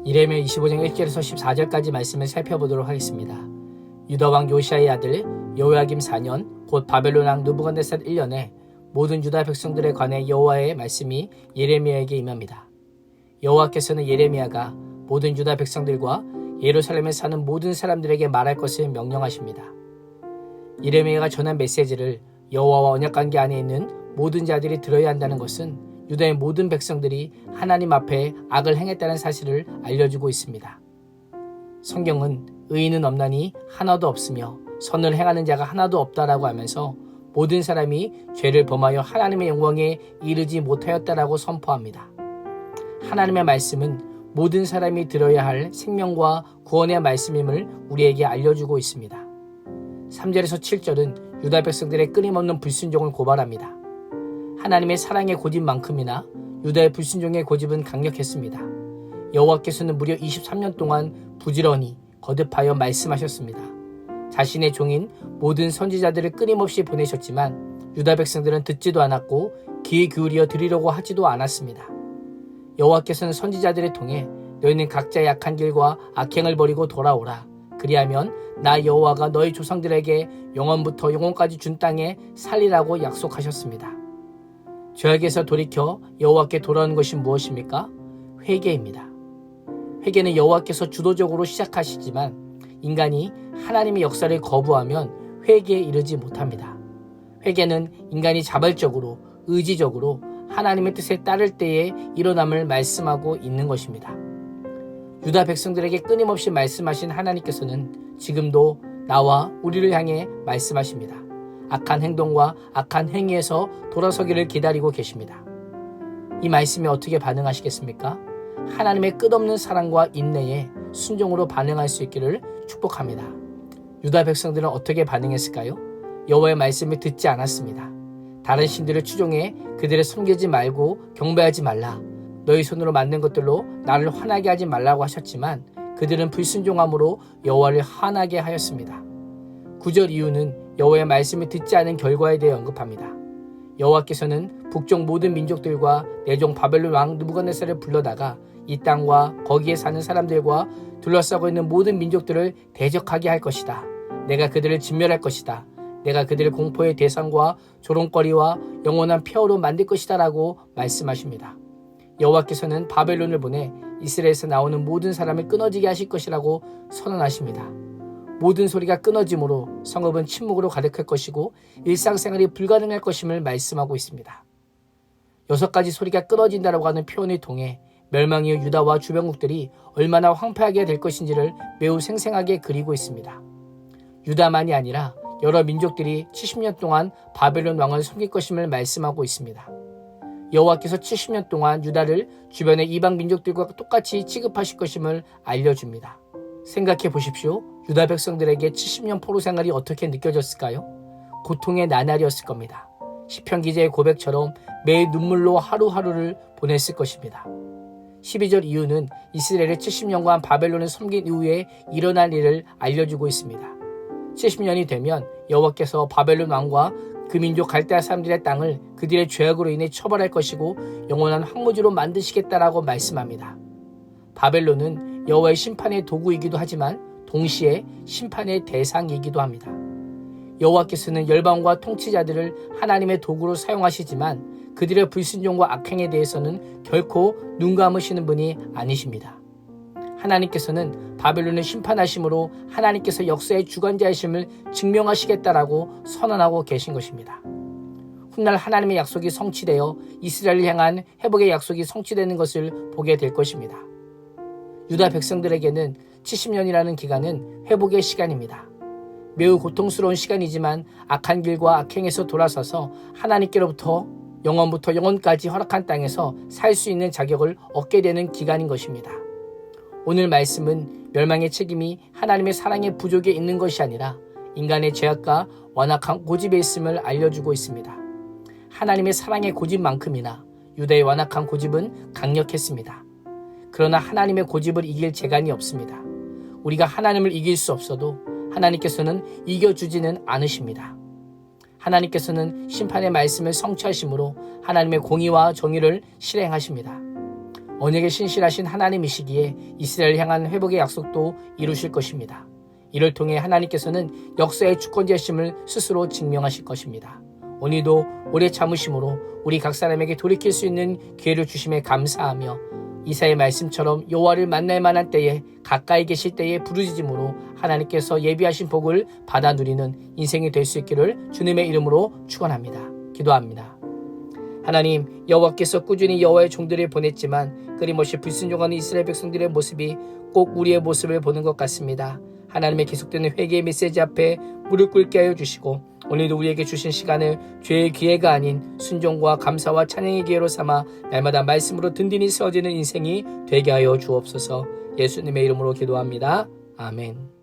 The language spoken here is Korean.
이레미야 25장 1절에서 14절까지 말씀을 살펴보도록 하겠습니다. 유다 왕 요시야의 아들 여호야김 4년 곧 바벨론 왕 느부갓네살 1년에 모든 유다 백성들에 관해 여호와의 말씀이 예레미야에게 임합니다. 여호와께서는 예레미야가 모든 유다 백성들과 예루살렘에 사는 모든 사람들에게 말할 것을 명령하십니다. 예레미야가 전한 메시지를 여호와와 언약관계 안에 있는 모든 자들이 들어야 한다는 것은 유다의 모든 백성들이 하나님 앞에 악을 행했다는 사실을 알려주고 있습니다. 성경은 의인은 없나니 하나도 없으며 선을 행하는 자가 하나도 없다라고 하면서 모든 사람이 죄를 범하여 하나님의 영광에 이르지 못하였다라고 선포합니다. 하나님의 말씀은 모든 사람이 들어야 할 생명과 구원의 말씀임을 우리에게 알려주고 있습니다. 3절에서 7절은 유다 백성들의 끊임없는 불순종을 고발합니다. 하나님의 사랑의 고집만큼이나 유다의 불순종의 고집은 강력했습니다. 여호와께서는 무려 23년 동안 부지런히 거듭하여 말씀하셨습니다. 자신의 종인 모든 선지자들을 끊임없이 보내셨지만 유다 백성들은 듣지도 않았고 귀에 기울여 들으려고 하지도 않았습니다. 여호와께서는 선지자들을 통해 너희는 각자 약한 길과 악행을 버리고 돌아오라. 그리하면 나 여호와가 너희 조상들에게 영원부터 영원까지 준 땅에 살리라고 약속하셨습니다. 죄악에서 돌이켜 여호와께 돌아오는 것이 무엇입니까? 회개입니다. 회개는 여호와께서 주도적으로 시작하시지만 인간이 하나님의 역사를 거부하면 회개에 이르지 못합니다. 회개는 인간이 자발적으로 의지적으로 하나님의 뜻에 따를 때에 일어남을 말씀하고 있는 것입니다. 유다 백성들에게 끊임없이 말씀하신 하나님께서는 지금도 나와 우리를 향해 말씀하십니다. 악한 행동과 악한 행위에서 돌아서기를 기다리고 계십니다. 이 말씀에 어떻게 반응하시겠습니까? 하나님의 끝없는 사랑과 인내에 순종으로 반응할 수 있기를 축복합니다. 유다 백성들은 어떻게 반응했을까요? 여호와의 말씀을 듣지 않았습니다. 다른 신들을 추종해 그들을 섬기지 말고 경배하지 말라. 너희 손으로 만든 것들로 나를 화나게 하지 말라고 하셨지만 그들은 불순종함으로 여호와를 화나게 하였습니다. 9절 이후는 여호와의 말씀을 듣지 않은 결과에 대해 언급합니다. 여호와께서는 북쪽 모든 민족들과 내 종 바벨론 왕 느부갓네살을 불러다가 이 땅과 거기에 사는 사람들과 둘러싸고 있는 모든 민족들을 대적하게 할 것이다. 내가 그들을 진멸할 것이다. 내가 그들을 공포의 대상과 조롱거리와 영원한 폐허로 만들 것이다 라고 말씀하십니다. 여호와께서는 바벨론을 보내 이스라엘에서 나오는 모든 사람을 끊어지게 하실 것이라고 선언하십니다. 모든 소리가 끊어짐으로 성읍은 침묵으로 가득할 것이고 일상생활이 불가능할 것임을 말씀하고 있습니다. 6가지 소리가 끊어진다라고 하는 표현을 통해 멸망 이후 유다와 주변국들이 얼마나 황폐하게 될 것인지를 매우 생생하게 그리고 있습니다. 유다만이 아니라 여러 민족들이 70년 동안 바벨론 왕을 섬길 것임을 말씀하고 있습니다. 여호와께서 70년 동안 유다를 주변의 이방 민족들과 똑같이 취급하실 것임을 알려줍니다. 생각해 보십시오. 유다 백성들에게 70년 포로 생활이 어떻게 느껴졌을까요? 고통의 나날이었을 겁니다. 시편 기자의 고백처럼 매일 눈물로 하루하루를 보냈을 것입니다. 12절 이후는 이스라엘의 70년간 바벨론을 섬긴 이후에 일어날 일을 알려주고 있습니다. 70년이 되면 여호와께서 바벨론 왕과 그 민족 갈대아 사람들의 땅을 그들의 죄악으로 인해 처벌할 것이고 영원한 황무지로 만드시겠다라고 말씀합니다. 바벨론은 여호와의 심판의 도구이기도 하지만 동시에 심판의 대상이기도 합니다. 여호와께서는 열방과 통치자들을 하나님의 도구로 사용하시지만 그들의 불순종과 악행에 대해서는 결코 눈 감으시는 분이 아니십니다. 하나님께서는 바벨론을 심판하심으로 하나님께서 역사의 주관자이심을 증명하시겠다라고 선언하고 계신 것입니다. 훗날 하나님의 약속이 성취되어 이스라엘을 향한 회복의 약속이 성취되는 것을 보게 될 것입니다. 유다 백성들에게는 70년이라는 기간은 회복의 시간입니다. 매우 고통스러운 시간이지만 악한 길과 악행에서 돌아서서 하나님께로부터 영원부터 영원까지 허락한 땅에서 살 수 있는 자격을 얻게 되는 기간인 것입니다. 오늘 말씀은 멸망의 책임이 하나님의 사랑의 부족에 있는 것이 아니라 인간의 죄악과 완악한 고집에 있음을 알려주고 있습니다. 하나님의 사랑의 고집만큼이나 유다의 완악한 고집은 강력했습니다. 그러나 하나님의 고집을 이길 재간이 없습니다. 우리가 하나님을 이길 수 없어도 하나님께서는 이겨주지는 않으십니다. 하나님께서는 심판의 말씀을 성취하심으로 하나님의 공의와 정의를 실행하십니다. 언약에 신실하신 하나님이시기에 이스라엘을 향한 회복의 약속도 이루실 것입니다. 이를 통해 하나님께서는 역사의 주권자심을 스스로 증명하실 것입니다. 오늘도 오래 참으심으로 우리 각 사람에게 돌이킬 수 있는 기회를 주심에 감사하며 이사의 말씀처럼 여호와를 만날 만한 때에 가까이 계실 때에 부르짖음으로 하나님께서 예비하신 복을 받아 누리는 인생이 될 수 있기를 주님의 이름으로 축원합니다. 기도합니다. 하나님, 여호와께서 꾸준히 여호와의 종들을 보냈지만 끊임없이 불순종하는 이스라엘 백성들의 모습이 꼭 우리의 모습을 보는 것 같습니다. 하나님의 계속되는 회개의 메시지 앞에 무릎 꿇게 하여 주시고 오늘도 우리에게 주신 시간을 죄의 기회가 아닌 순종과 감사와 찬양의 기회로 삼아 날마다 말씀으로 든든히 세워지는 인생이 되게 하여 주옵소서. 예수님의 이름으로 기도합니다. 아멘.